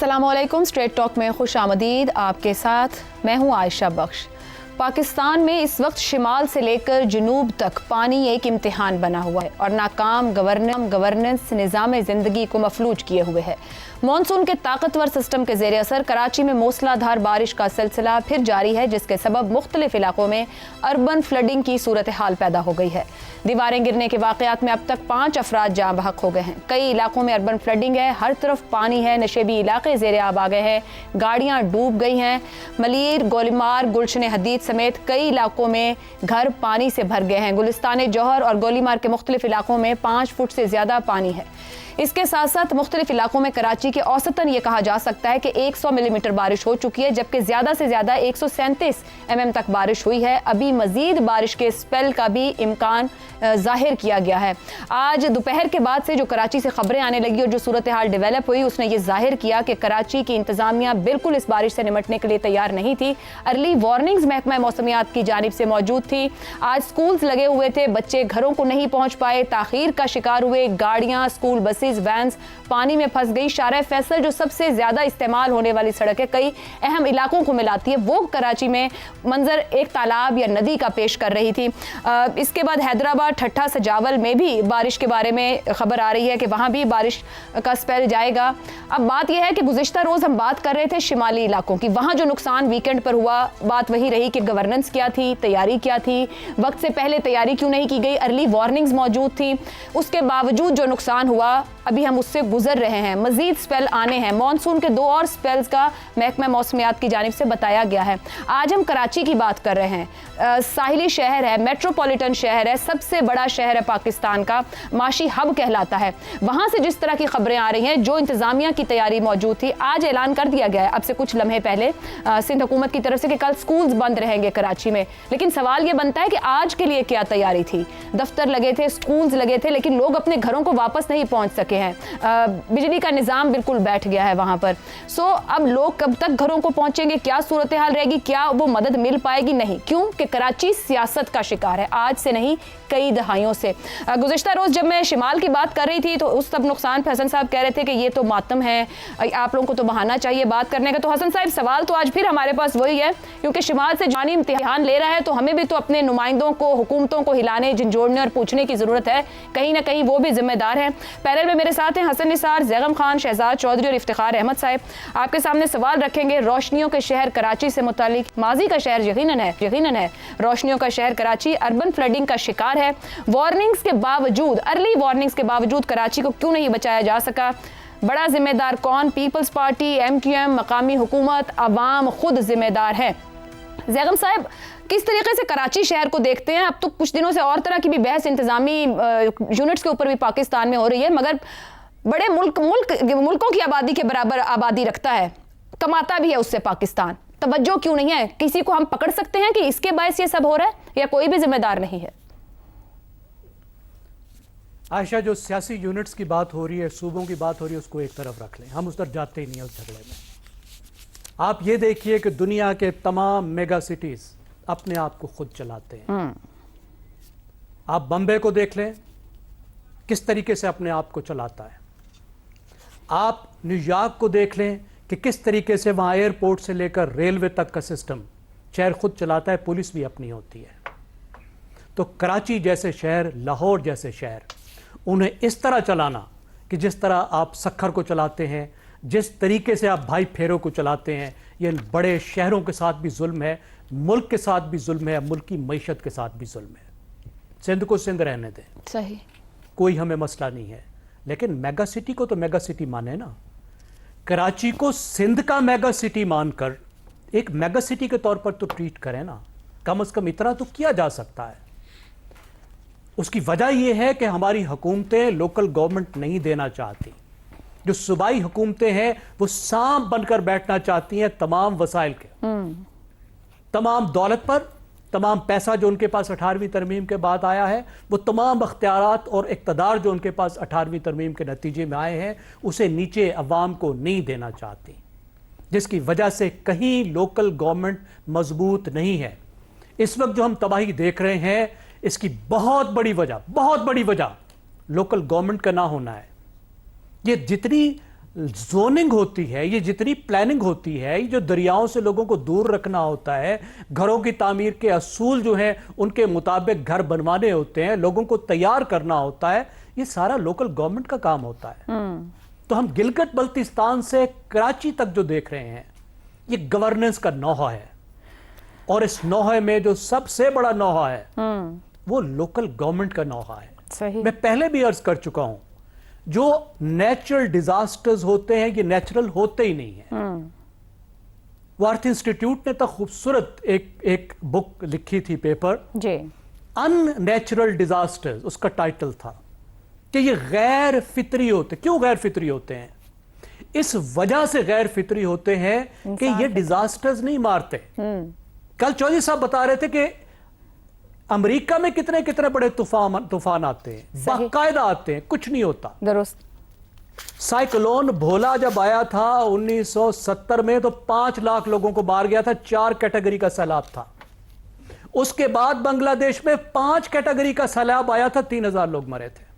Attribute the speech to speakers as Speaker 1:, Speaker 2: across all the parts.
Speaker 1: अस्सलामुअलैकुम। Straight talk में खुश आमदीद। आपके साथ मैं हूँ आयशा बख्श। पाकिस्तान में इस वक्त शिमाल से लेकर जनूब तक पानी एक इम्तिहान बना हुआ है और नाकाम गवर्नेंस निज़ाम ज़िंदगी को मफलूज किए हुए है। मानसून के ताकतवर सिस्टम के ज़ेर असर कराची में मूसलाधार बारिश का सिलसिला फिर जारी है, जिसके सबब मुख्तलिफ इलाकों में अर्बन फ्लडिंग की सूरत हाल पैदा हो गई है। दीवारें गिरने के वाक़यात में अब तक 5 अफराद जाँ बहक हो गए हैं। कई इलाकों में अर्बन फ्लडिंग है, हर तरफ पानी है, नशेबी इलाके ज़ेर आब आ गए हैं, गाड़ियाँ डूब गई हैं। मलीर, गोलीमार, गुलशन हदीद समेत कई इलाकों में घर पानी से भर गए हैं। गुलिस्तान जौहर और गोलीमार के मुख्तलिफ इलाकों में 5 फुट से ज़्यादा पानी है। इसके साथ साथ मुख्तलिफ इलाकों में कराची के औसतन ये कहा जा सकता है कि 100 मिलीमीटर बारिश हो चुकी है, जबकि ज़्यादा से ज़्यादा 137 mm तक बारिश हुई है। अभी मज़ीद बारिश के स्पेल का भी इम्कान जाहिर किया गया है। आज दोपहर के बाद से जो कराची से खबरें आने लगी और जो सूरत हाल डेवलप हुई, उसने ये जाहिर किया कि कराची की इंतज़ामिया बिल्कुल इस बारिश से निमटने के लिए तैयार नहीं थी। अर्ली वार्निंग्स महकमा मौसमियात की जानिब से मौजूद थी। आज स्कूल्स लगे हुए थे, बच्चे घरों को नहीं पहुँच पाए, ताख़ीर का शिकार हुए। गाड़ियाँ, स्कूल बसेज, वैन्स पानी में फंस गई। शारा फैसल जो सबसे ज़्यादा इस्तेमाल होने वाली सड़क है, कई अहम इलाकों को मिलाती है, वो कराची में मंजर एक तालाब या नदी का पेश कर रही थी। इसके बाद हैदराबाद, ठट्ठा, सजावल में भी बारिश के बारे में खबर आ रही है कि वहाँ भी बारिश का स्पेल जाएगा। अब बात यह है कि गुज़िश्ता रोज़ हम बात कर रहे थे शिमाली इलाकों की, वहाँ जो नुकसान वीकेंड पर हुआ, बात वही रही कि गवर्नेंस क्या थी, तैयारी क्या थी, वक्त से पहले तैयारी क्यों नहीं की गई, अर्ली वार्निंग्स मौजूद थी। उसके बावजूद जो नुकसान हुआ, अभी हम उससे गुजर रहे हैं। मजीद स्पेल आने हैं। मानसून के 2 और स्पेल्स का महकमा मौसमियात की जानिब से बताया गया है। आज हम कराची की बात कर रहे हैं। साहिली शहर है, मेट्रोपॉलिटन शहर है, सबसे बड़ा शहर है पाकिस्तान का, माशी हब कहलाता है। वहाँ से जिस तरह की खबरें आ रही हैं, जो इंतज़ामिया की तैयारी मौजूद थी, आज ऐलान कर दिया गया है अब से कुछ लम्हे पहले सिंध हुकूमत की तरफ से कि कल स्कूल्स बंद रहेंगे कराची में। लेकिन सवाल ये बनता है कि आज के लिए क्या तैयारी थी? दफ्तर लगे थे, स्कूल्स लगे थे, लेकिन लोग अपने घरों को वापस नहीं पहुँच सके हैं। बिजली का निज़ाम बिल्कुल बैठ गया है वहाँ पर। सो अब लोग कब तक घरों को पहुँचेंगे? क्या सूरत हाल रहेगी? क्या वो मदद मिल पाएगी? नहीं, क्यों कि कराची सियासत का शिकार है, आज से नहीं कई दहाइयों से। गुज़िश्ता रोज़ जब मैं शिमाल की बात कर रही थी तो उस सब नुकसान पे हसन साहब कह रहे थे कि ये तो मातम है, आप लोगों को तो बहाना चाहिए बात करने का। तो हसन साहब, सवाल तो आज फिर हमारे पास वही है, क्योंकि शिमाल से जानी इम्तिहान ले रहा है तो हमें भी तो अपने नुमाइंदों को, हुकूमतों को हिलाने, झंझोड़ने और पूछने की ज़रूरत है। कहीं ना कहीं वो भी जिम्मेदार हैं। पैनल में मेरे साथ हैं हसन निसार, जैगम खान, शहजाद चौधरी और इफ्तिखार अहमद साहब। आपके सामने सवाल रखेंगे रोशनियों के शहर कराची से मुतालिक। माजी का शहर यकीनन है, रोशनियों का शहर कराची अर्बन फ्लडिंग का शिकार है। वार्निंग्स के बावजूद, अर्ली वार्निंग्स के बावजूद कराची को क्यों नहीं बचाया जा सका? बड़ा जिम्मेदार कौन? पीपल्स पार्टी, MQM, मकामी हुकूमत, अवाम खुद जिम्मेदार है। जैगम साहब, किस तरीके से कराची शहर को देखते हैं? अब तो कुछ दिनों से और तरह की भी बहस इंतजामी यूनिट्स के ऊपर भी पाकिस्तान में हो रही है, मगर बड़े मुल्कों की आबादी के बराबर आबादी रखता है, कमाता भी है उससे पाकिस्तान। तवज्जो क्यों नहीं है? किसी को हम पकड़ सकते हैं कि इसके बायस ये सब हो रहा है, या कोई भी जिम्मेदार नहीं है?
Speaker 2: आयशा, जो सियासी यूनिट्स की बात हो रही है, सूबों की बात हो रही है, उसको एक तरफ रख लें, हम उस तरफ जाते ही नहीं है उस झगड़े में। आप ये देखिए कि दुनिया के तमाम मेगा सिटीज अपने आप को खुद चलाते हैं। आप बम्बे को देख लें, किस तरीके से अपने आप को चलाता है। आप न्यूयॉर्क को देख लें कि किस तरीके से वहाँ एयरपोर्ट से लेकर रेलवे तक का सिस्टम शहर खुद चलाता है, पुलिस भी अपनी होती है। तो कराची जैसे शहर, लाहौर जैसे शहर, उन्हें इस तरह चलाना कि जिस तरह आप सखर को चलाते हैं, जिस तरीके से आप भाई फेरों को चलाते हैं, ये बड़े शहरों के साथ भी जुल्म है, मुल्क के साथ भी जुल्म है, मुल्क की मईशत के साथ भी जुल्म है। सिंध को सिंध रहने दें,
Speaker 1: सही, कोई
Speaker 2: हमें मसला नहीं है, लेकिन मेगा सिटी को तो मेगा सिटी माने ना। कराची को सिंध का मेगा सिटी मानकर एक मेगा सिटी के तौर पर तो ट्रीट करें ना, कम से कम इतना तो किया जा सकता है। उसकी वजह यह है कि हमारी हुकूमतें लोकल गवर्नमेंट नहीं देना चाहती। जो सूबाई हुकूमतें हैं वो सांप बनकर बैठना चाहती हैं तमाम वसाइल के, तमाम दौलत पर, तमाम पैसा जो उनके पास 18वीं तरमीम के बाद आया है, वो तमाम अख्तियारात और इक़्तिदार जो उनके पास 18वीं तरमीम के नतीजे में आए हैं, उसे नीचे अवाम को नहीं देना चाहती, जिसकी वजह से कहीं लोकल गवर्नमेंट मजबूत नहीं है। इस वक्त जो हम तबाही देख रहे हैं, इसकी बहुत बड़ी वजह लोकल गवर्नमेंट का ना होना है। ये जितनी जोनिंग होती है, ये जितनी प्लानिंग होती है, ये जो दरियाओं से लोगों को दूर रखना होता है, घरों की तामीर के असूल जो हैं उनके मुताबिक घर बनवाने होते हैं, लोगों को तैयार करना होता है, ये सारा लोकल गवर्नमेंट का काम होता है। तो हम गिलगित बल्तिस्तान से कराची तक जो देख रहे हैं, ये गवर्नेंस का नौहा है, और इस नौहे में जो सबसे बड़ा नौहा है वो लोकल गवर्नमेंट का नौहा है।
Speaker 1: सही।
Speaker 2: मैं पहले भी अर्ज कर चुका हूं, जो नेचुरल डिजास्टर्स होते हैं ये नेचुरल होते ही नहीं है। वार्थ इंस्टीट्यूट ने तो खूबसूरत एक बुक लिखी थी, पेपर
Speaker 1: जी,
Speaker 2: अननेचुरल डिजास्टर्स उसका टाइटल था, कि ये गैर फितरी होते। क्यों गैर फितरी होते हैं? इस वजह से गैर फितरी होते हैं कि ये डिजास्टर्स नहीं मारते। कल चौधरी साहब बता रहे थे कि अमेरिका में कितने कितने बड़े तूफान आते हैं, बाकायदा आते हैं, कुछ नहीं होता।
Speaker 1: दुरुस्त।
Speaker 2: साइक्लोन भोला जब आया था 1970 में, तो 5 लाख लोगों को मार गया था, 4 कैटेगरी का सैलाब था। उसके बाद बांग्लादेश में 5 कैटेगरी का सैलाब आया था, 3000 लोग मरे थे।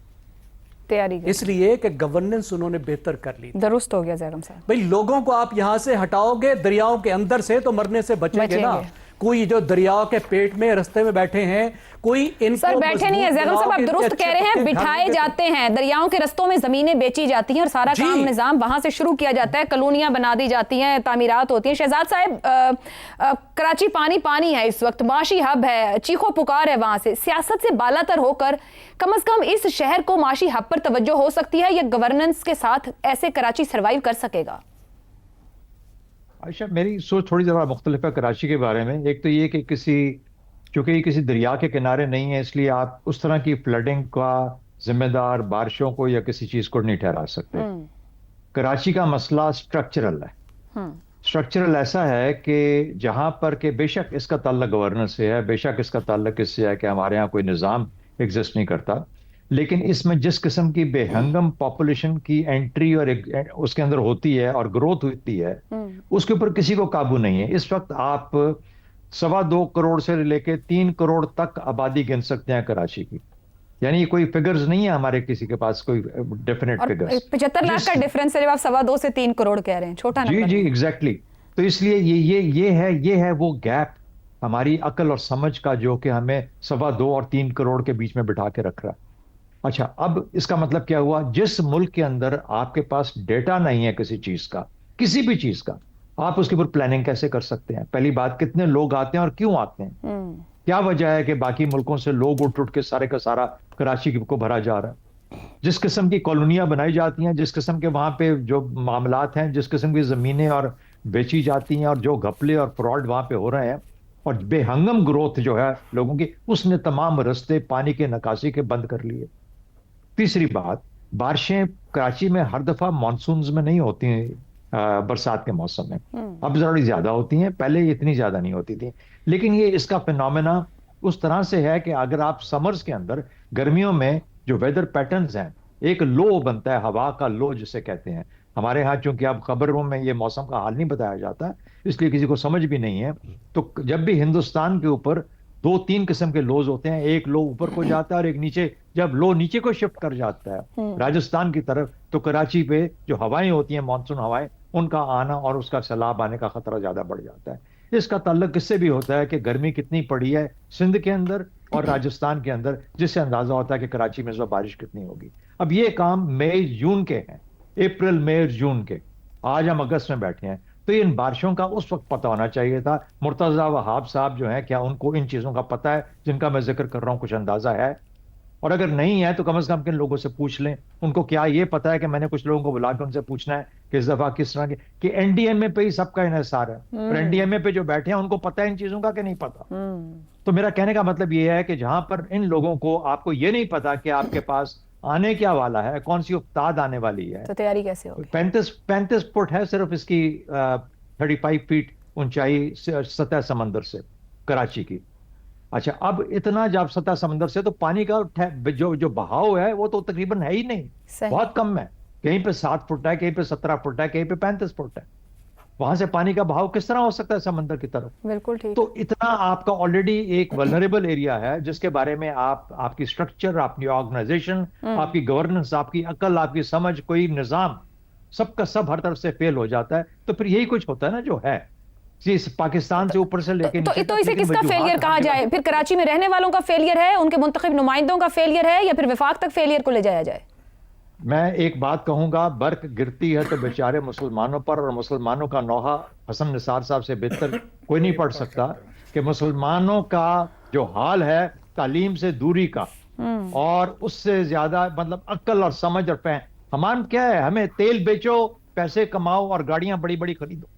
Speaker 1: तैयारी
Speaker 2: इसलिए कि गवर्नेंस उन्होंने बेहतर कर ली।
Speaker 1: दुरुस्त हो गया जयराम साहब।
Speaker 2: भाई, लोगों को आप यहां से हटाओगे दरियाओं के अंदर से, तो मरने से बचेंगे ना। कोई जो दरियाओं के पेट में रास्ते में बैठे हैं, कोई इनको
Speaker 1: सर बैठे नहीं है जयराम साहब, आप दुरुस्त कह रहे हैं, बिठाए जाते हैं दरियाओं के रस्तों में, जमीनें बेची जाती हैं और सारा काम निजाम वहां से शुरू किया जाता है, कॉलोनियां बना दी जाती हैं, तामीरात होती हैं। शहजाद साहब, कराची पानी पानी है इस वक्त, माशी हब है, चीखो पुकार है वहां से, सियासत से बालातर होकर कम से कम इस शहर को माशी हब पर तवज्जो हो सकती है, या गवर्नेंस के साथ ऐसे कराची सर्वाइव कर सकेगा?
Speaker 3: आयशा, मेरी सोच थोड़ी ज़रा मुख्तलिफ है कराची के बारे में। एक तो ये कि चूंकि ये किसी दरिया के किनारे नहीं है, इसलिए आप उस तरह की फ्लडिंग का जिम्मेदार बारिशों को या किसी चीज़ को नहीं ठहरा सकते। कराची का मसला स्ट्रक्चरल है। स्ट्रक्चरल ऐसा है कि जहां पर कि बेशक इसका ताल्लुक गवर्नेंस से है, बेशक इसका ताल्लुक इससे है कि हमारे यहाँ कोई निज़ाम एग्जिस्ट नहीं करता, लेकिन इसमें जिस किस्म की बेहंगम पॉपुलेशन की एंट्री और उसके अंदर होती है और ग्रोथ होती है, उसके ऊपर किसी को काबू नहीं है। इस वक्त आप 2.25 करोड़ से लेके 3 करोड़ तक आबादी गिन सकते हैं कराची की। यानी ये कोई फिगर्स नहीं है हमारे किसी के पास, कोई डेफिनेट फिगर्स।
Speaker 1: 75 लाख का डिफरेंस है जब आप 2.25 से 3 करोड़ कह रहे हैं, छोटा नंबर।
Speaker 3: जी एग्जैक्टली। तो इसलिए ये है वो गैप हमारी अकल और समझ का, जो कि हमें 2.25 और 3 करोड़ के बीच में बिठा के रख रहा है। अच्छा, अब इसका मतलब क्या हुआ? जिस मुल्क के अंदर आपके पास डेटा नहीं है किसी चीज का, किसी भी चीज का, आप उसके ऊपर प्लानिंग कैसे कर सकते हैं? पहली बात, कितने लोग आते हैं और क्यों आते हैं? क्या वजह है कि बाकी मुल्कों से लोग उठ के सारे का सारा कराची को भरा जा रहा है? जिस किस्म की कॉलोनियां बनाई जाती हैं, जिस किस्म के वहां पे जो मामलात हैं, जिस किस्म की जमीनें और बेची जाती हैं, और जो घपले और फ्रॉड वहां पे हो रहे हैं, और बेहंगम ग्रोथ जो है लोगों की, उसने तमाम रास्ते पानी के निकासी के बंद कर लिए। तीसरी बात, बारिशें कराची में हर दफा मानसून में नहीं होती हैं, बरसात के मौसम में अब जरा ज्यादा होती हैं, पहले इतनी ज्यादा नहीं होती थी। लेकिन ये इसका फिनोमेना उस तरह से है कि अगर आप समर्स के अंदर, गर्मियों में जो वेदर पैटर्न्स हैं, एक लो बनता है, हवा का लो जिसे कहते हैं। हमारे यहाँ चूंकि अब खबरों में ये मौसम का हाल नहीं बताया जाता, इसलिए किसी को समझ भी नहीं है। तो जब भी हिंदुस्तान के ऊपर 2-3 किस्म के लोज होते हैं, एक लो ऊपर को जाता है और एक नीचे, जब लो नीचे को शिफ्ट कर जाता है राजस्थान की तरफ, तो कराची पे जो हवाएं होती हैं, मानसून हवाएं, उनका आना और उसका सैलाब आने का खतरा ज्यादा बढ़ जाता है। इसका ताल्लुक किससे भी होता है कि गर्मी कितनी पड़ी है सिंध के अंदर और राजस्थान के अंदर, जिससे अंदाजा होता है कि कराची में इस वक्त बारिश कितनी होगी। अब ये काम मई जून के हैं, अप्रैल मई जून के, आज हम अगस्त में बैठे हैं, तो इन बारिशों का उस वक्त पता होना चाहिए था। मुर्तजा वहाब साहब जो हैं, क्या उनको इन चीजों का पता है जिनका मैं जिक्र कर रहा हूं? कुछ अंदाजा है? और अगर नहीं है तो कम से कम किन लोगों से पूछ लें। उनको क्या ये पता है कि मैंने कुछ लोगों को बुला के उनसे पूछना है कि इस दफा किस तरह के, कि एनडीएमए पे ही सबका इन्हिसार है, और एनडीएमए पे जो बैठे हैं उनको पता है इन चीजों का कि नहीं पता? तो मेरा कहने का मतलब ये है कि जहां पर इन लोगों को, आपको ये नहीं पता कि आपके पास आने क्या वाला है, कौन सी उफ्ताद आने वाली है,
Speaker 1: तो तैयारी कैसे होगी?
Speaker 3: 35 फुट है सिर्फ इसकी 35 फीट ऊंचाई सतह समंदर से कराची की। अच्छा, अब इतना जब सतह समंदर से, तो पानी का जो बहाव है वो तो तकरीबन है ही नहीं, बहुत कम है। कहीं पे 7 फुट है, कहीं पे 17 फुट है, कहीं पे 35 फुट है। वहां से पानी का बहाव किस तरह हो सकता है समंदर की तरफ?
Speaker 1: बिल्कुल ठीक।
Speaker 3: तो इतना आपका ऑलरेडी एक वल्नरेबल एरिया है, जिसके बारे में आपकी स्ट्रक्चर, आपकी ऑर्गेनाइजेशन, आपकी गवर्नेंस, आपकी अकल, आपकी समझ, कोई निजाम सबका सब हर तरफ से फेल हो जाता है, तो फिर यही कुछ होता है ना जो है इस पाकिस्तान से ऊपर से लेके नीचे
Speaker 1: तो
Speaker 3: तक।
Speaker 1: इसे
Speaker 3: लेकिन
Speaker 1: किसका
Speaker 3: वजूहात
Speaker 1: फेलियर कहा
Speaker 3: हर
Speaker 1: जाए?
Speaker 3: जगह-
Speaker 1: फिर कराची में रहने वालों का फेलियर है, उनके मुंतखब नुमाइंदों का फेलियर है, या फिर विफाक तक फेलियर को ले जाया जाए?
Speaker 3: मैं एक बात कहूंगा, बर्फ गिरती है तो बेचारे मुसलमानों पर, और मुसलमानों का नौहा हसन निसार साहब से बेहतर कोई नहीं पढ़ सकता कि मुसलमानों का जो हाल है तालीम से दूरी का, और उससे ज्यादा मतलब अक्ल और समझ और फहम। हमारा क्या है, हमें तेल बेचो, पैसे कमाओ और गाड़ियां बड़ी बड़ी खरीदो।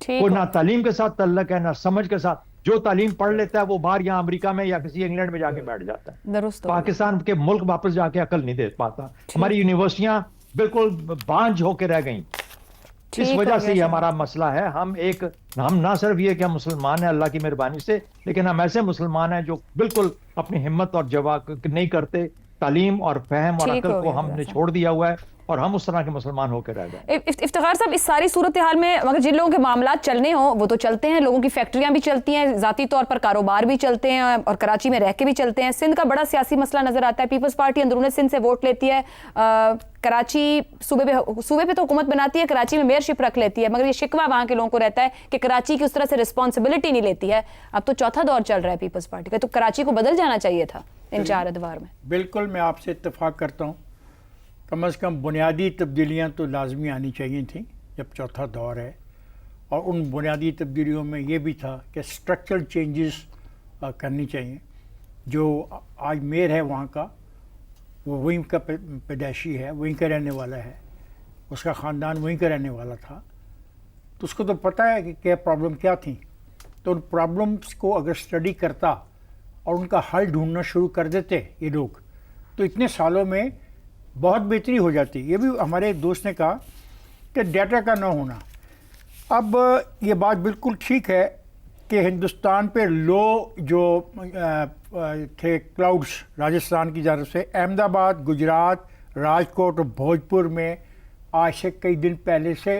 Speaker 1: ठीक
Speaker 3: वो
Speaker 1: हो।
Speaker 3: ना तालीम के साथ तल्लक है ना समझ के साथ। जो तालीम पढ़ लेता है वो बाहर यहाँ अमेरिका में या किसी इंग्लैंड में जाके बैठ जाता है,
Speaker 1: दुरुस्त हो।
Speaker 3: पाकिस्तान के मुल्क वापस जाके अकल नहीं दे पाता। हमारी यूनिवर्सिटियां बिल्कुल बांझ होकर रह गई। इस
Speaker 1: ठीक
Speaker 3: वजह
Speaker 1: हो
Speaker 3: से
Speaker 1: गया
Speaker 3: ये
Speaker 1: सर।
Speaker 3: हमारा मसला है। हम ना सिर्फ ये कि हम मुसलमान हैं अल्लाह की मेहरबानी से, लेकिन हम ऐसे मुसलमान हैं जो बिल्कुल अपनी हिम्मत और जवाब नहीं करते। तालीम और फहम और
Speaker 1: ठीक
Speaker 3: अकल
Speaker 1: हो
Speaker 3: को
Speaker 1: गया
Speaker 3: हमने
Speaker 1: सर।
Speaker 3: छोड़ दिया हुआ है, और हम उस तरह के मुसलमान होकर रह गए।
Speaker 1: इफ्तिखार साहब, इस सारी सूरत हाल में मगर जिन लोगों के मामला चलने हो वो तो चलते हैं, लोगों की फैक्ट्रियां भी चलती हैं, जाती तौर पर कारोबार भी चलते हैं, और कराची में रह के भी चलते हैं। सिंध का बड़ा सियासी मसला नजर आता है, पीपल्स पार्टी अंदरूनी सिंध से वोट लेती है, कराची सूबे पे तो हुकूमत बनाती है, कराची में मेयरशिप रख लेती है, मगर ये शिकवा वहां के लोगों को रहता है कि कराची की उस तरह से रिस्पॉन्सिबिलिटी नहीं लेती है। अब तो चौथा दौर चल रहा है पीपल्स पार्टी का, तो कराची को बदल जाना चाहिए था इन 4 अदवार में।
Speaker 4: बिल्कुल, मैं आपसे इत्तेफाक करता हूँ। कम से कम बुनियादी तब्दीलियाँ तो लाजमी आनी चाहिए थी जब चौथा दौर है, और उन बुनियादी तब्दीलियों में ये भी था कि स्ट्रक्चरल चेंजेस करनी चाहिए। जो आज मेयर है वहाँ का, वो वहीं का पैदाइशी है, वहीं का रहने वाला है, उसका ख़ानदान वहीं का रहने वाला था, तो उसको तो पता है कि क्या प्रॉब्लम क्या थी। तो उन प्रॉब्लम्स को अगर स्टडी करता और उनका हल ढूंढना शुरू कर देते ये लोग, तो इतने सालों में बहुत बेहतरी हो जाती। ये भी हमारे एक दोस्त ने कहा कि डाटा का ना होना। अब ये बात बिल्कुल ठीक है कि हिंदुस्तान पे लो जो थे क्लाउड्स राजस्थान की जानब से, अहमदाबाद, गुजरात, राजकोट और भोजपुर में आज से कई दिन पहले से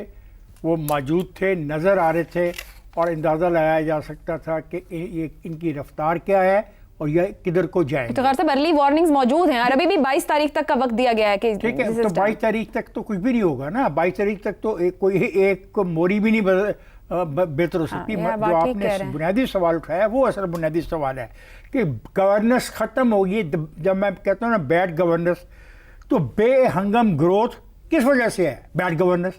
Speaker 4: वो मौजूद थे, नज़र आ रहे थे, और अंदाज़ा लगाया जा सकता था कि ये इनकी रफ्तार क्या है और ये किधर को जाएंगे।
Speaker 1: तो साहब अर्ली वार्निंग्स मौजूद हैं, और अभी भी 22 तारीख तक का वक्त दिया गया है कि
Speaker 4: ठीक है, तो 22 तारीख तक तो कुछ भी नहीं होगा ना। 22 तारीख तक तो एक मोरी भी नहीं बेहतर हो सकती।
Speaker 1: ये
Speaker 4: जो
Speaker 1: वाकई कह रहे
Speaker 4: आपने
Speaker 1: हैं।
Speaker 4: बुनियादी सवाल उठाया वो असल बुनियादी सवाल है कि गवर्नेंस ख़त्म होगी। जब मैं कहता हूँ ना बैड गवर्नेंस, तो बेहंगम ग्रोथ किस वजह से है बैड गवर्नेंस?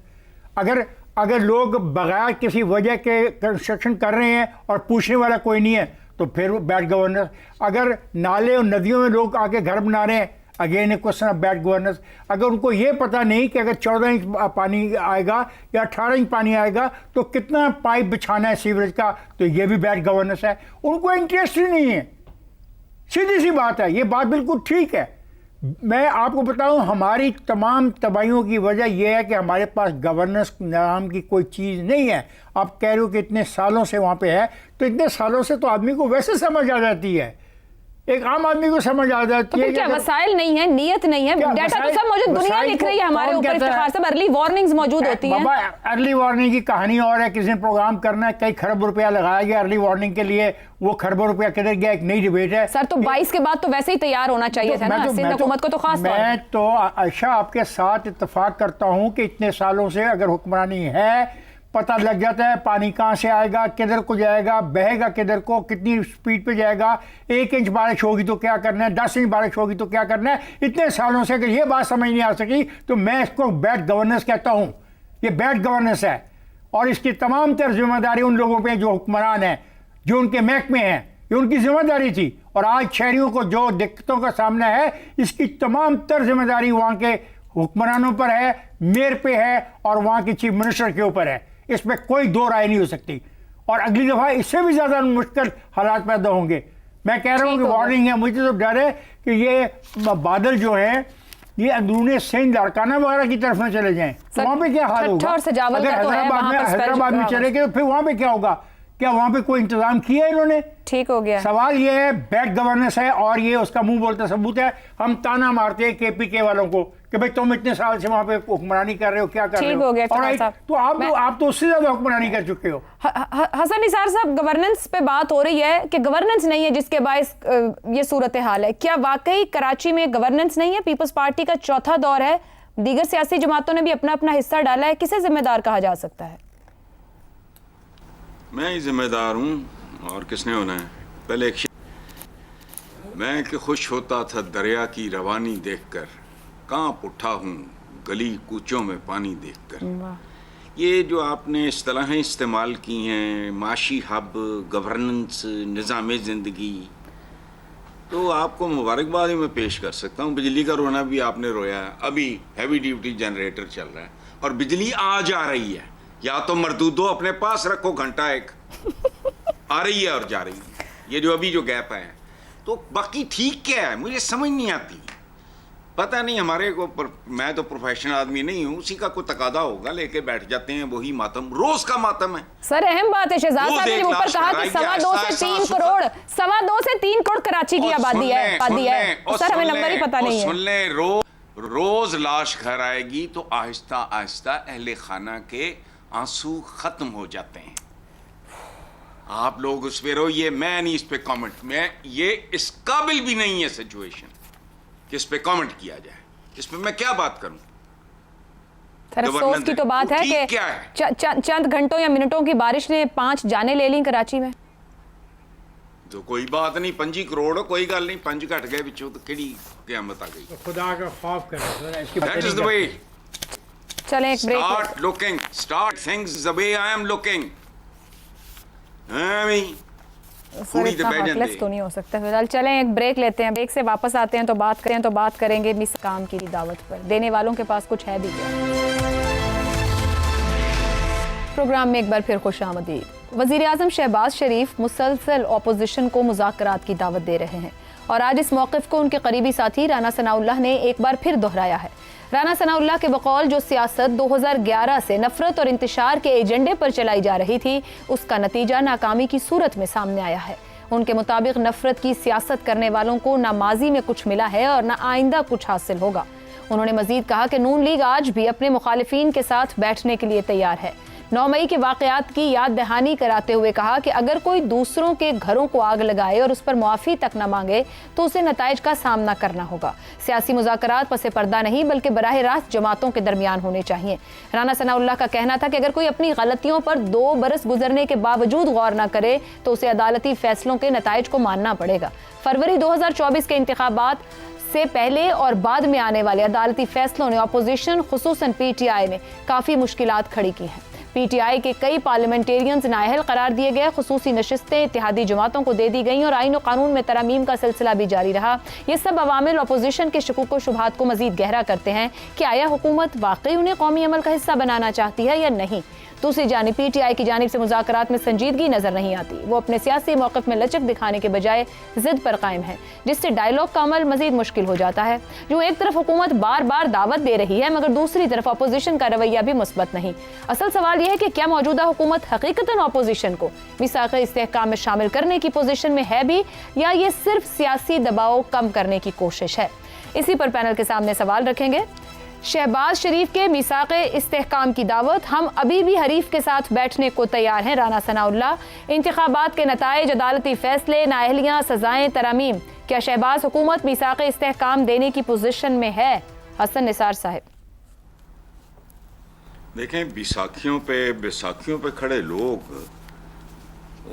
Speaker 4: अगर लोग बगैर किसी वजह के कंस्ट्रक्शन कर रहे हैं और पूछने वाला कोई नहीं है, तो फिर बैड गवर्नेंस। अगर नाले और नदियों में लोग आके घर बना रहे हैं, again A question of bad governance. अगर उनको ये पता नहीं कि अगर 14 इंच पानी आएगा या 18 इंच पानी आएगा तो कितना पाइप बिछाना है सीवरेज का, तो ये भी बैड गवर्नेंस है। उनको इंटरेस्ट ही नहीं है, सीधी सी बात है। ये बात बिल्कुल ठीक है। मैं आपको बताऊं, हमारी तमाम तबाहियों की वजह यह है कि हमारे पास गवर्नेंस नाम की कोई चीज़ नहीं है। आप कह रहे हो कि इतने सालों से वहाँ पे है, तो इतने सालों से तो आदमी को वैसे समझ आ जाती है, एक आम आदमी को समझ आ जाती है।
Speaker 1: क्या वसाइल नहीं है, नियत नहीं है, डाटा तो सब मौजूद, दुनिया लिख रही है हमारे ऊपर। इफ्तिखार साहब अर्ली वार्निंग्स मौजूद होती हैं।
Speaker 4: बाबा, अर्ली वार्निंग की कहानी और है। किसी ने प्रोग्राम करना है, कई खरब रुपया लगाया गया अर्ली वार्निंग के लिए, वो खरबों रुपया किधर गया एक नई डिबेट है।
Speaker 1: सर, तो 22 के बाद तो वैसे ही तैयार होना चाहिए था ना सिंध हुकूमत को, तो खास तौर
Speaker 4: मैं तो आयशा आपके साथ इत्तेफाक करता हूं कि इतने सालों से अगर हुक्मरानी है, पता लग जाता है पानी कहाँ से आएगा, किधर को जाएगा, बहेगा किधर को, कितनी स्पीड पे जाएगा, 1 इंच बारिश होगी तो क्या करना है, 10 इंच बारिश होगी तो क्या करना है। इतने सालों से अगर ये बात समझ नहीं आ सकी, तो मैं इसको बैड गवर्नेंस कहता हूँ। ये बैड गवर्नेंस है, और इसकी तमाम तर जिम्मेदारी उन लोगों पर जो हुक्मरान हैं, जो उनके महकमे हैं, ये उनकी जिम्मेदारी थी। और आज शहरियों को जो दिक्कतों का सामना है, इसकी तमाम तर जिम्मेदारी वहाँ के हुक्मरानों पर है, मेयर पे है, और वहाँ के चीफ मिनिस्टर के ऊपर है। इसमें कोई दो राय नहीं हो सकती, और अगली दफा इससे भी ज्यादा मुश्किल हालात पैदा होंगे। मैं कह रहा हूँ कि वार्निंग है। मुझे तो डर है कि ये बादल जो है ये अंदरूनी सिंध अरकाना वगैरह की तरफ में चले जाएं, तो वहाँ पे क्या हाल होगा? अगर हैदराबाद में चले गए तो फिर वहाँ पे क्या होगा? क्या वहाँ पे कोई इंतजाम किया है इन्होंने?
Speaker 1: ठीक हो गया।
Speaker 4: सवाल ये है, बैड गवर्नेंस है, और ये उसका मुंह बोलता सबूत है। हम ताना मारते हैं केपीके वालों को कि भाई तुम इतने साल से वहाँ पे हुक्मरानी कर रहे हो, क्या कर रहे हो?
Speaker 1: ठीक हो गया
Speaker 4: तो आप तो उससे ज्यादा हुक्मरानी कर चुके हो।
Speaker 1: हसन निसार साहब, गवर्नेंस पे बात हो रही है कि गवर्नेंस नहीं है जिसके बायस ये सूरत हाल है। क्या वाकई कराची में गवर्नेंस नहीं है? पीपल्स पार्टी का चौथा दौर है, दीगर सियासी जमातों ने भी अपना अपना हिस्सा डाला है, किसे जिम्मेदार कहा जा सकता है?
Speaker 5: मैं ही जिम्मेदार हूँ और किसने होना है। पहले मैं कि खुश होता था दरिया की रवानी देखकर, कांप उठा हूँ गली कूचों में पानी देखकर। ये जो आपने इस्तिलाहें इस्तेमाल की हैं, माशी हब, गवर्नेंस, निज़ाम ज़िंदगी, तो आपको मुबारकबाद ही मैं पेश कर सकता हूँ। बिजली का रोना भी आपने रोया है। अभी हैवी ड्यूटी जनरेटर चल रहा है और बिजली आ जा रही है। या तो मरदूदो अपने पास रखो घंटा एक, आ रही है और जा रही है। ये जो अभी जो गैप है, तो बाकी ठीक क्या है मुझे समझ नहीं आती। पता नहीं हमारे को मैं तो प्रोफेशनल आदमी नहीं हूँ, उसी का कोई तकादा होगा, लेके बैठ जाते हैं वही मातम, रोज का मातम है।
Speaker 1: सर अहम बात है, शहजाद साहब ने ऊपर कहा कि 2.25 से 3 करोड़ कराची की आबादी है। सर हमें नंबर ही पता नहीं है।
Speaker 5: सुन ले, रोज लाश घर आएगी तो आहिस्ता आहिस्ता अहले खाना के आंसू खत्म हो जाते हैं। आप लोग उस पे रहो, मैं नहीं इस पे कमेंट, मैं ये इस काबिल भी नहीं है सिचुएशन कि इस पे कमेंट किया जाए। इस पे मैं क्या बात करूं?
Speaker 1: सर अफसोस की तो बात है कि
Speaker 5: क्या है?
Speaker 1: चंद घंटों या मिनटों की बारिश ने 5 जानें ले ली कराची में।
Speaker 5: तो कोई बात नहीं, 5 करोड़ कोई गल नहीं, 5 घट गए बिचों तो केड़ी क़यामत आ गई।
Speaker 4: तो खुदा का खौफ करें, इसकी
Speaker 5: दैट इज द वे।
Speaker 1: चलें एक break.
Speaker 5: Start looking, start things the way I am looking.
Speaker 1: Sir इतना हार्टलेस तो नहीं हो सकता। फिलहाल चलें एक ब्रेक लेते हैं, ब्रेक से वापस आते हैं तो बात करेंगे मिस काम की दावत पर। देने वालों के पास कुछ है भी क्या? प्रोग्राम में एक बार फिर खुश आमदीद। वज़ीर आज़म शहबाज शरीफ मुसलसल अपोजिशन को मुज़ाकरात की दावत दे रहे हैं और आज इस मौक़िफ़ को उनके करीबी साथी राना सनाउल्लाह ने एक बार फिर दोहराया है। राना सनाउल्लाह के बकौल जो सियासत 2011 से नफरत और इंतशार के एजेंडे पर चलाई जा रही थी, उसका नतीजा नाकामी की सूरत में सामने आया है। उनके मुताबिक नफरत की सियासत करने वालों को ना माजी में कुछ मिला है और ना आइंदा कुछ हासिल होगा। उन्होंने मजीद कहा कि नून लीग आज भी अपने मुखालिफिन के साथ बैठने के लिए तैयार है। 9 मई के वाक़यात की याद दहानी कराते हुए कहा कि अगर कोई दूसरों के घरों को आग लगाए और उस पर मुआफ़ी तक न मांगे तो उसे नताइज का सामना करना होगा। सियासी मुज़ाकरात पसे पर्दा नहीं बल्कि बराह रास्त जमातों के दरमियान होने चाहिए। राना सनाउल्लाह का कहना था कि अगर कोई अपनी गलतियों पर 2 बरस गुजरने के बावजूद गौर न करे तो उसे अदालती फैसलों के नताइज को मानना पड़ेगा। फरवरी 2024 के इंतखाबात से पहले और बाद में आने वाले अदालती फैसलों ने अपोजिशन खुसूसन PTI में काफ़ी मुश्किलात खड़ी की हैं। PTI के कई पार्लियामेंटेरियंस नाअहल करार दिए गए, खुसूसी नशिस्तें इत्तेहादी जमातों को दे दी गईं और आईन और कानून में तरमीम का सिलसिला भी जारी रहा। ये सब अवामिल अपोजिशन के शकूक व शुबहात को मजीद गहरा करते हैं कि आया हुकूमत वाकई उन्हें कौमी अमल का हिस्सा बनाना चाहती है या नहीं। दूसरी जानिब PTI की जानिब से मुज़ाकरात में संजीदगी नजर नहीं आती। वो अपने सियासी मौक़िफ़ में लचक दिखाने के बजाय जिद पर कायम है, जिससे डायलॉग का अमल मजीद मुश्किल हो जाता है। जो एक तरफ हुकूमत बार बार दावत दे रही है मगर दूसरी तरफ अपोजिशन का रवैया भी मुस्बत नहीं। असल सवाल यह है कि क्या मौजूदा हुकूमत हकीकतन अपोजिशन को मीसाक़ इस्तेहकाम में शामिल करने की पोजीशन में है भी, या ये सिर्फ सियासी दबाव कम करने की कोशिश है? इसी पर पैनल के सामने सवाल रखेंगे। शहबाज शरीफ के मीसाक़ इस्तेहकाम की दावत, हम अभी भी हरीफ के साथ बैठने को तैयार हैं। राना सनाउल्लाह, इंतखाबात के नताइज, अदालती फैसले, नाअहलियाँ, सजाएं, तरमीम, क्या शहबाज हुकूमत मीसाक़ इस्तेहकाम देने की पोजीशन में है? हसन निसार साहब।
Speaker 5: देखें, बैसाखियों पे खड़े लोग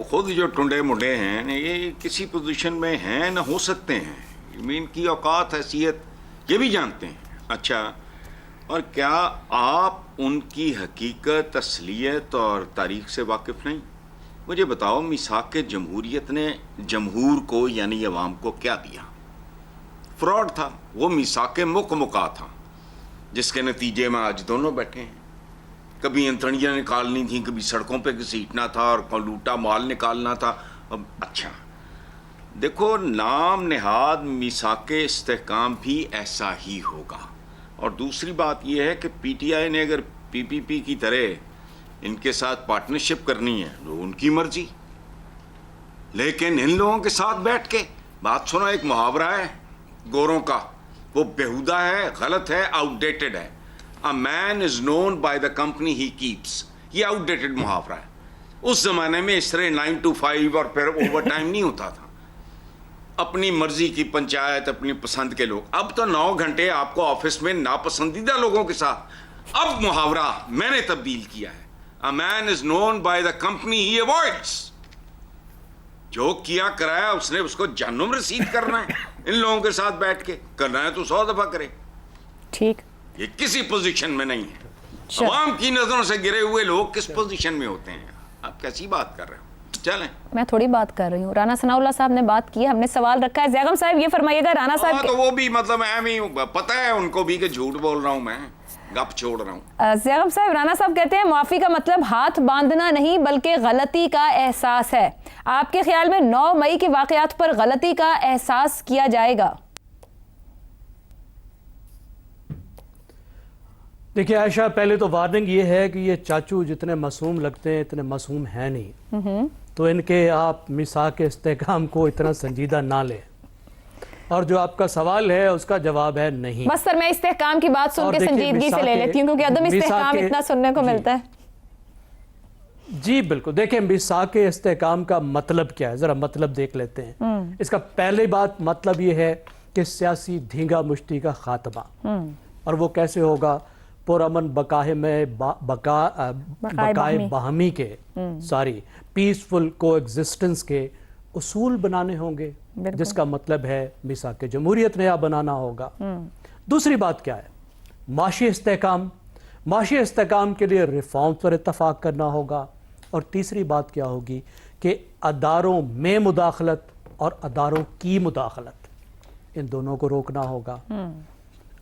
Speaker 5: खुद जो टुंडे मुंडे हैं, ये किसी पोजीशन में हैं न हो सकते हैं। इनकी औकात हैसियत ये भी जानते हैं। अच्छा, और क्या आप उनकी हकीकत, असलियत और तारीख से वाकिफ़ नहीं? मुझे बताओ, मीसाक़ जमहूरियत ने जमहूर को यानी अवाम को क्या दिया? फ्रॉड था। वो मीसाक़ मुक़ा था जिसके नतीजे में आज दोनों बैठे हैं। कभी अंतड़ियाँ निकालनी थी, कभी सड़कों पे घसीटना था और लूटा माल निकालना था। अब अच्छा देखो, नाम नेहाद मीसाक़ इस्तेहकाम भी ऐसा ही होगा। और दूसरी बात यह है कि PTI ने अगर PPP की तरह इनके साथ पार्टनरशिप करनी है तो उनकी मर्जी, लेकिन इन लोगों के साथ बैठ के बात सुनो। एक मुहावरा है गोरों का, वो बेहुदा है, गलत है, आउटडेटेड है। A man is known by the company he keeps. ये आउटडेटेड मुहावरा है। उस जमाने में इस तरह 9 to 5 और फिर ओवर टाइम नहीं होता था। अपनी मर्जी की पंचायत, अपनी पसंद के लोग। अब तो 9 घंटे आपको ऑफिस में नापसंदीदा लोगों के साथ। अब मुहावरा मैंने तब्दील किया है, a man is known by the company he avoids. जो किया कराया उसने उसको जहन्नुम रसीद करना है। इन लोगों के साथ बैठ के करना है तो 100 दफा करे।
Speaker 1: ठीक।
Speaker 5: ये किसी पोजीशन में नहीं है।
Speaker 1: चल।
Speaker 5: अवाम की नजरों से गिरे हुए लोग किस पोजीशन में होते हैं? आप कैसी बात कर रहे हो? चलें।
Speaker 1: मैं थोड़ी बात कर रही हूँ, राना सनाउल्लाह साहब ने बात की है, हमने सवाल रखा है। ज़ैगम साहब ये फरमाइएगा, राना साहब
Speaker 5: तो वो भी मतलब पता है उनको भी कि झूठ बोल रहा हूँ, मैं गप छोड़ रहा हूँ।
Speaker 1: ज़ैगम साहब, राना साहब कहते हैं माफ़ी का मतलब हाथ बांधना नहीं बल्कि गलती का एहसास है। आपके ख्याल में 9 मई के वाक़यात पर गलती का एहसास किया जाएगा?
Speaker 2: देखिए आयशा, पहले तो वार्निंग ये है कि ये चाचू जितने मासूम लगते हैं इतने मासूम हैं नहीं। तो इनके आप मिसाक इस्तेहकाम को इतना संजीदा ना लें। और जो आपका सवाल है उसका जवाब है नहीं।
Speaker 1: बस सर, मैं इस्तेहकाम की बात सुन
Speaker 2: और
Speaker 1: के
Speaker 2: देखिए,
Speaker 1: संजीदगी से ले लेती हूँ, क्योंकि अदम इस्तेहकाम इतना सुनने को मिलता है।
Speaker 2: जी बिल्कुल। देखिए मिसाक इस्तेहकाम का मतलब क्या है, जरा मतलब देख लेते हैं। इसका पहले बात मतलब ये है कि सियासी धींगा मुश्ती का खात्मा। और वो कैसे होगा? पुरअमन बकाए में बकाए बाहमी के पीसफुल को एग्जिस्टेंस के उसूल बनाने होंगे, जिसका मतलब है मिसाक जमहूरियत नया बनाना होगा। दूसरी बात क्या है? माशी इस्तेहकाम। माशी इस्तेहकाम के लिए रिफॉर्म्स पर इत्तफाक करना होगा। और तीसरी बात क्या होगी कि अदारों में मुदाखलत और अदारों की मुदाखलत, इन दोनों को रोकना होगा।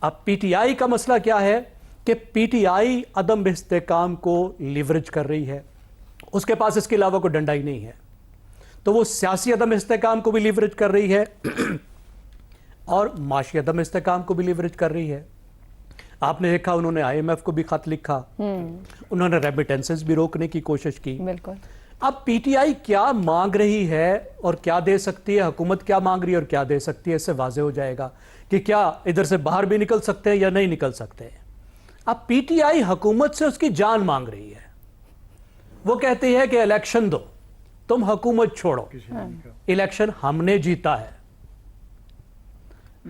Speaker 2: अब पीटीआई का मसला क्या है कि पीटीआई अदम इस्तेहकाम को लीवरेज कर रही है, उसके पास इसके अलावा कोई डंडा ही नहीं है। तो वो सियासी अदम इस्तेहकाम को भी लीवरेज कर रही है और माशी अदम इस्तेहकाम को भी लीवरेज कर रही है। आपने देखा उन्होंने IMF को भी खत लिखा, उन्होंने रेमिटेंसेस भी रोकने की कोशिश की।
Speaker 1: बिल्कुल।
Speaker 2: अब पीटीआई क्या मांग रही है और क्या दे सकती है, हुकूमत क्या मांग रही है और क्या दे सकती है, इससे वाजे हो जाएगा कि क्या इधर से बाहर भी निकल सकते हैं या नहीं निकल सकते हैं। अब पीटीआई हुकूमत से उसकी जान मांग रही है। वो कहती है कि इलेक्शन दो, तुम हुकूमत छोड़ो, इलेक्शन हमने जीता है।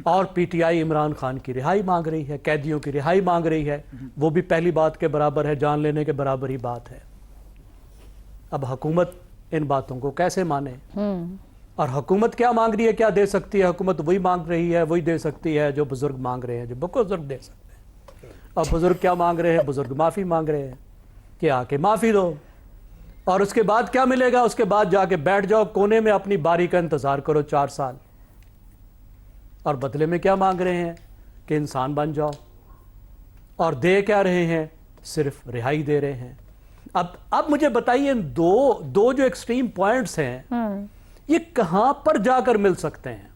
Speaker 2: और पीटीआई इमरान खान की रिहाई मांग रही है, कैदियों की रिहाई मांग रही है। वो भी पहली बात के बराबर है, जान लेने के बराबर ही बात है। अब हुकूमत इन बातों को कैसे माने? और हुकूमत क्या मांग रही है, क्या दे सकती है? हुकूमत वही मांग रही है, वही दे सकती है जो बुजुर्ग मांग रहे हैं, जो बुजुर्ग दे सकते हैं। और बुजुर्ग क्या मांग रहे हैं? बुजुर्ग माफ़ी मांग रहे हैं कि आके माफ़ी दो। और उसके बाद क्या मिलेगा? उसके बाद जाके बैठ जाओ कोने में, अपनी बारी का इंतज़ार करो 4 साल। और बदले में क्या मांग रहे हैं? कि इंसान बन जाओ। और दे क्या रहे हैं? सिर्फ रिहाई दे रहे हैं। अब मुझे बताइए, दो जो एक्सट्रीम पॉइंट्स हैं ये कहां पर जाकर मिल सकते हैं?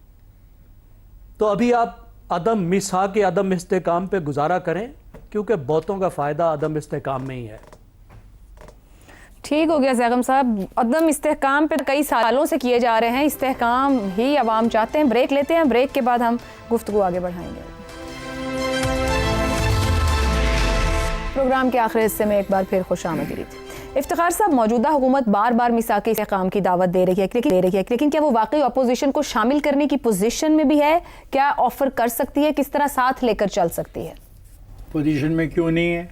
Speaker 2: तो अभी आप अदम मिसाक के अदम इस्तेहकाम पे गुजारा करें, क्योंकि बहुतों का फायदा अदम इस्तेहकाम में ही है।
Speaker 1: ठीक हो गया ज़ैगम साहब, अदम इस्तेहकाम पे कई सालों से किए जा रहे हैं, इस्तेहकाम ही अवाम चाहते हैं। ब्रेक लेते हैं, ब्रेक के बाद हम गुफ्तगू आगे बढ़ाएंगे। प्रोग्राम के आखिरी हिस्से में एक बार फिर खुशामदीद। इफ्तिखार साहब, मौजूदा हुकूमत बार बार मिसाक इस्तेहकाम की दावत दे रही है, लेकिन क्या वो वाकई अपोजिशन को शामिल करने की पोजीशन में भी है? क्या ऑफर कर सकती है? किस तरह साथ लेकर चल सकती है?
Speaker 4: पोजीशन में क्यों नहीं है?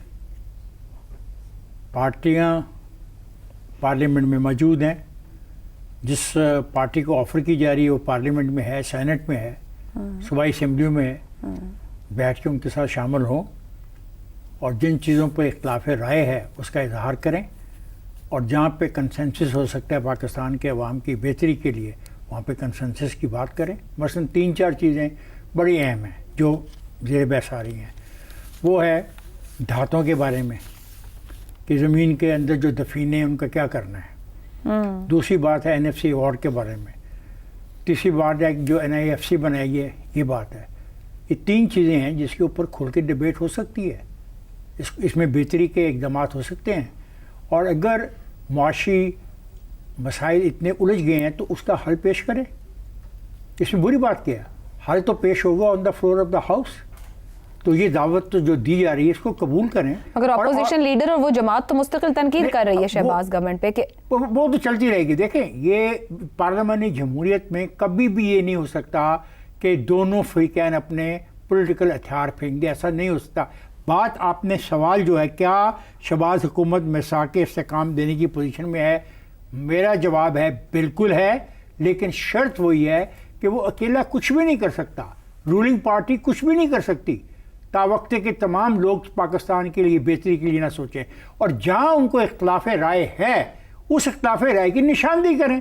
Speaker 4: पार्टियां पार्लियामेंट में मौजूद हैं। जिस पार्टी को ऑफ़र की जा रही है वो पार्लियामेंट में है, सेनेट में है, सूबाई असम्बली में है। बैठ के उनके साथ शामिल हों और जिन चीज़ों पर इख्तिलाफ राय है उसका इजहार करें, और जहाँ पे कंसेंसस हो सकता है पाकिस्तान के अवाम की बेहतरी के लिए, वहाँ पे कंसेंसस की बात करें। मसलन 3-4 चीज़ें बड़ी अहम हैं जो ज़ेर बहस आ रही हैं। वो है धातों के बारे में कि ज़मीन के अंदर जो दफीने हैं उनका क्या करना है। दूसरी बात है NFC अवार्ड के बारे में। तीसरी बात है जो NIFC बनाई है, ये बात है। ये 3 चीज़ें हैं जिसके ऊपर खुल के डिबेट हो सकती है। इसमें बेहतरी के इक़दाम हो सकते हैं। और अगर मुआशी मसाइल इतने उलझ गए हैं तो उसका हल पेश करें। इसमें बुरी बात क्या है? हल तो पेश होगा on the floor of the house. तो ये दावत तो जो दी जा रही है इसको कबूल करें।
Speaker 1: मगर
Speaker 4: और-
Speaker 1: अपोजिशन लीडर और वो जमात तो मुस्तकिल तनकीद कर रही है शहबाज गवर्नमेंट पे कि
Speaker 4: वो तो चलती रहेगी। देखें, ये पार्लियामानी जमहूरियत में कभी भी ये नहीं हो सकता कि दोनों फ़रीक़ैन अपने पॉलिटिकल हथियार फेंक दें, ऐसा नहीं हो सकता। बात आपने सवाल जो है क्या शहबाज हुकूमत मिसाक इस्तेकाम देने की पोजीशन में है, मेरा जवाब है बिल्कुल है, लेकिन शर्त वही है कि वो अकेला कुछ भी नहीं कर सकता, रूलिंग पार्टी कुछ भी नहीं कर सकती तावक्ते के तमाम लोग पाकिस्तान के लिए बेहतरी के लिए ना सोचें, और जहां उनको इख्तलाफ राय है उस इख्तलाफ राय की निशानदेही करें।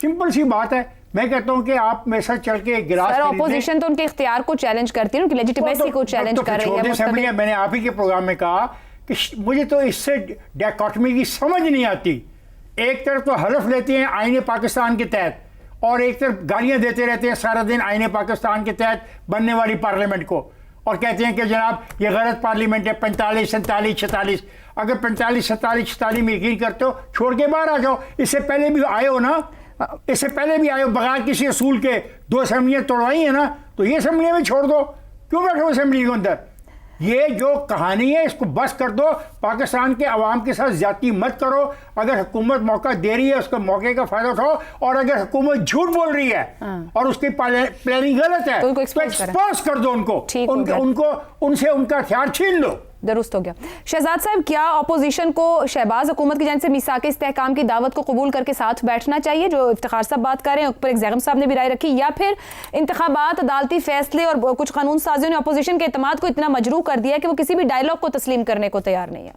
Speaker 4: सिंपल सी बात है। मैं कहता हूं कि आप मेरे साथ चल के गिलास
Speaker 1: सर
Speaker 4: खरीदें।
Speaker 1: अपोजिशन तो उनके इख्तियार को चैलेंज करती है, उनकी लेजिटिमेसी को चैलेंज कर रही है
Speaker 4: असेंबली
Speaker 1: मुस्तकिल।
Speaker 4: है। मैंने आप ही के प्रोग्राम में कहा कि मुझे तो इससे डायकॉटमी की समझ नहीं आती। एक तरफ तो हलफ लेते हैं आईने पाकिस्तान के तहत और एक तरफ गालियां देते रहते हैं सारा दिन आईने पाकिस्तान के तहत बनने वाली पार्लियामेंट को, और कहते हैं कि जनाब ये गलत पार्लियामेंट है, 45, 47, 46। अगर 45, 47, 46 में यकीन करते हो छोड़ के बाहर आ जाओ। इससे पहले भी आए हो ना, इससे पहले भी आए हो बगैर किसी असूल के, 2 असेंबलियां तोड़वाई है ना, तो ये असेंबलियां भी छोड़ दो, क्यों बैठो असेंबली के अंदर। ये जो कहानी है इसको बस कर दो, पाकिस्तान के अवाम के साथ ज्यादती मत करो। अगर हुकूमत मौका दे रही है उसको मौके का फायदा उठाओ, और अगर हुकूमत झूठ बोल रही है और उसकी प्लानिंग गलत है
Speaker 1: तो उनको
Speaker 4: तो
Speaker 1: expose करें।
Speaker 4: एक्सपोज कर दो उनको,
Speaker 1: ठीक हो गया।
Speaker 4: उनको उनसे उनका हथियार छीन लो।
Speaker 1: दुरुस्त हो गया। शहजाद साहब, क्या अपोजिशन को शहबाज हुकूमत की जानिब से मीसाक इस्तेहकाम की दावत को कबूल करके साथ बैठना चाहिए, जो इफ्तिखार साहब बात कर रहे हैं, ऊपर एक जैगम साहब ने भी राय रखी, या फिर इंतखाबात, अदालती फैसले और कुछ कानून साजियों ने अपोजिशन के एतमाद को इतना मजरूह कर दिया कि वो किसी भी डायलॉग को तस्लीम करने को तैयार नहीं है?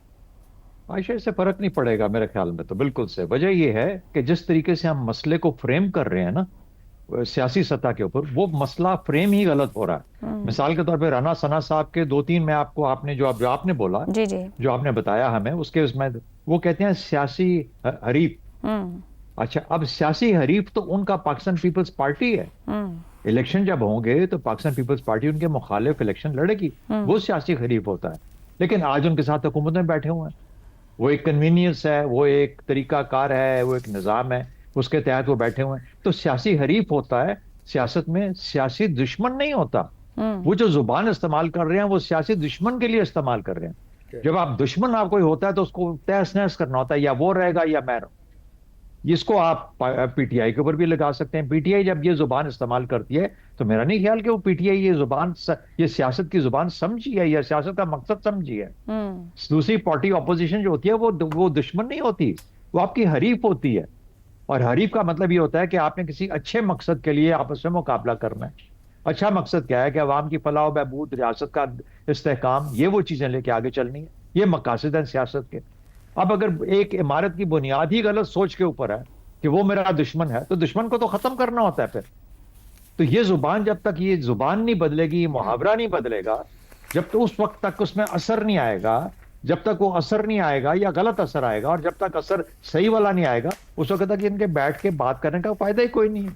Speaker 3: आयशा, इससे फर्क नहीं पड़ेगा मेरे ख्याल में तो बिल्कुल से। वजह यह है कि जिस तरीके से हम मसले को फ्रेम कर रहे हैं ना सियासी सतह के ऊपर, वो मसला फ्रेम ही गलत हो रहा है। मिसाल के तौर पे राना सना साहब के 2-3 में आपको आपने जो आपने बोला,
Speaker 1: जी जी,
Speaker 3: जो आपने बताया हमें, उसके उसमें वो कहते हैं सियासी हरीफ। अच्छा, अब सियासी हरीफ तो उनका पाकिस्तान पीपल्स पार्टी है। इलेक्शन जब होंगे तो पाकिस्तान पीपल्स पार्टी उनके मुखालिफ इलेक्शन लड़ेगी, वो सियासी हरीफ होता है। लेकिन आज उनके साथ हुकूमत में बैठे हुए हैं, वो एक कन्वीनियंस है, वो एक तरीकाकार है, वो एक निज़ाम है, उसके तहत वो बैठे हुए हैं। तो सियासी हरीफ होता है सियासत में, सियासी दुश्मन नहीं होता। वो जो जुबान इस्तेमाल कर रहे हैं वो सियासी दुश्मन के लिए इस्तेमाल कर रहे हैं। जब आप दुश्मन आप कोई होता है तो उसको तहस नहस करना होता है, या वो रहेगा या मैं रहूं। इसको आप पीटीआई के ऊपर भी लगा सकते हैं। पीटीआई जब ये जुबान इस्तेमाल करती है तो मेरा नहीं ख्याल कि वो पीटीआई ये सियासत की जुबान समझी है या सियासत का मकसद समझी है। दूसरी पार्टी ऑपोजिशन जो होती है वो दुश्मन नहीं होती, वो आपकी हरीफ होती है। और हरीफ का मतलब ये होता है कि आपने किसी अच्छे मकसद के लिए आपस में मुकाबला करना है। अच्छा मकसद क्या है कि अवाम की फलाह बहबूद, रियासत का इस्तेहकाम, ये वो चीजें लेके आगे चलनी है। ये मकासद हैं सियासत के। अब अगर एक इमारत की बुनियाद ही गलत सोच के ऊपर है कि वो मेरा दुश्मन है, तो दुश्मन को तो खत्म करना होता है फिर। तो ये जुबान, जब तक ये जुबान नहीं बदलेगी, ये मुहावरा नहीं बदलेगा, जब तो उस वक्त तक उसमें असर नहीं आएगा, जब तक वो असर नहीं आएगा या गलत असर आएगा, और जब तक असर सही वाला नहीं आएगा, उस वक्त तक इनके बैठ के बात करने का फायदा ही कोई नहीं है।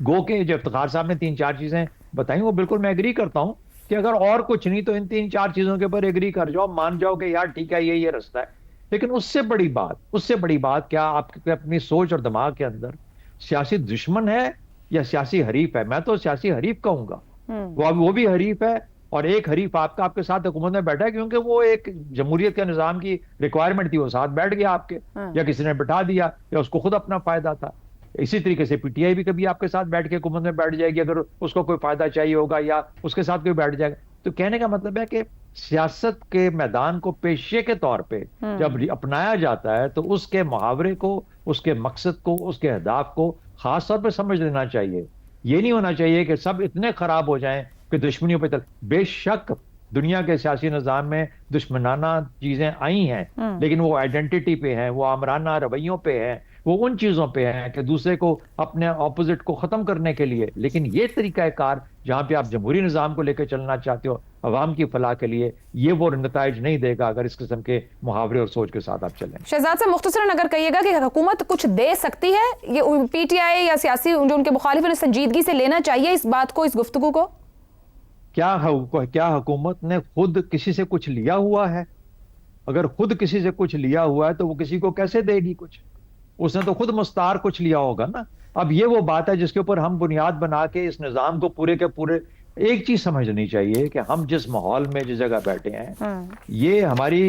Speaker 3: गो के जो इफ्तिखार साहब ने 3-4 चीजें बताई, वो बिल्कुल मैं एग्री करता हूं कि अगर और कुछ नहीं तो इन 3-4 चीजों के ऊपर एग्री कर जाओ, मान जाओ कि यार ठीक है ये रास्ता है। लेकिन उससे बड़ी बात क्या आपके अपनी सोच और दिमाग के अंदर सियासी दुश्मन है या सियासी हरीफ है? मैं तो सियासी हरीफ कहूंगा। वो भी हरीफ है, और एक हरीफ आपके साथ हुकूमत में बैठा है क्योंकि वो एक जमहूरियत के निजाम की रिक्वायरमेंट थी, वो साथ बैठ गया आपके, या किसी ने बिठा दिया, या उसको खुद अपना फायदा था। इसी तरीके से पीटीआई भी कभी आपके साथ बैठ के हुकूमत में बैठ जाएगी अगर उसको कोई फायदा चाहिए होगा, या उसके साथ कोई बैठ जाएगा। तो कहने का मतलब है कि सियासत के मैदान को पेशे के तौर पे जब अपनाया जाता है तो उसके मुहावरे को, उसके मकसद को, उसके अहदाफ को खास तौर पे समझ लेना चाहिए। ये नहीं होना चाहिए कि सब इतने खराब हो जाएं कि दुश्मनियों पे बेशक दुनिया के सियासी निज़ाम में दुश्मनाना चीजें आई हैं, लेकिन वो आइडेंटिटी पे हैं, वो आमराना रवैयों पे हैं, वो उन चीजों पे हैं कि दूसरे को, अपने ऑपोजिट को खत्म करने के लिए। लेकिन ये तरीकाकार जहां पे आप जमहूरी निज़ाम को लेकर चलना चाहते हो अवाम की फलाह के लिए, ये वो नताइज नहीं देगा अगर इस किस्म के मुहावरे और सोच के साथ आप चलें।
Speaker 1: शहजाद साहब, मुख्तसरन अगर कहिएगा कि हुकूमत कुछ दे सकती है, ये पीटीआई या सियासी जो उनके मुखालिफ हैं संजीदगी से लेना चाहिए इस बात को, इस गुफ्तगू को?
Speaker 3: क्या हुकूमत ने खुद किसी से कुछ लिया हुआ है? अगर खुद किसी से कुछ लिया हुआ है तो वो किसी को कैसे देगी कुछ? उसने तो खुद मुस्तार कुछ लिया होगा ना। अब ये वो बात है जिसके ऊपर हम बुनियाद बना के इस निज़ाम को पूरे के पूरे एक चीज समझनी चाहिए कि हम जिस माहौल में जिस जगह बैठे हैं, ये हमारी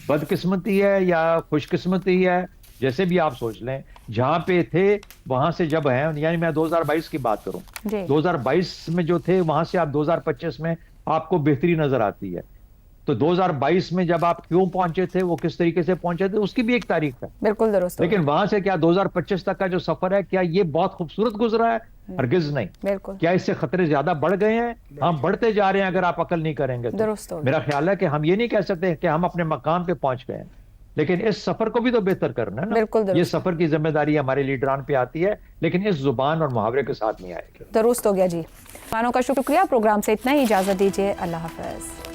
Speaker 3: बदकिस्मती है या खुशकिस्मती है, जैसे भी आप सोच लें। जहां पे थे वहां से जब हैं, यानी मैं 2022 की बात करूं,
Speaker 1: जी।
Speaker 3: 2022 में जो थे वहां से आप 2025 में आपको बेहतरी नजर आती है। तो 2022 में जब आप क्यों पहुंचे थे, वो किस तरीके से पहुंचे थे, उसकी भी एक तारीख है।
Speaker 1: बिल्कुल दुरुस्त।
Speaker 3: लेकिन वहां से क्या 2025 तक का जो सफर है, क्या ये बहुत खूबसूरत गुजरा है? हरगिज नहीं।
Speaker 1: बिल्कुल
Speaker 3: क्या इससे खतरे ज्यादा बढ़ गए हैं? हम बढ़ते जा रहे हैं अगर आप अकल नहीं करेंगे तो।
Speaker 1: दुरुस्त हो गया।
Speaker 3: मेरा ख्याल है कि हम ये नहीं कह सकते कि हम अपने मकाम पे पहुंच गए हैं, लेकिन इस सफर को भी तो बेहतर करना है ना।
Speaker 1: बिल्कुल दुरुस्त।
Speaker 3: ये सफर की जिम्मेदारी हमारे लीडरान पे आती है, लेकिन इस जुबान और मुहावरे के साथ नहीं आएगी।
Speaker 1: दुरुस्त हो गया जी। खानों का शुक्रिया। प्रोग्राम से इतना ही, इजाजत दीजिए। अल्लाह हाफिज।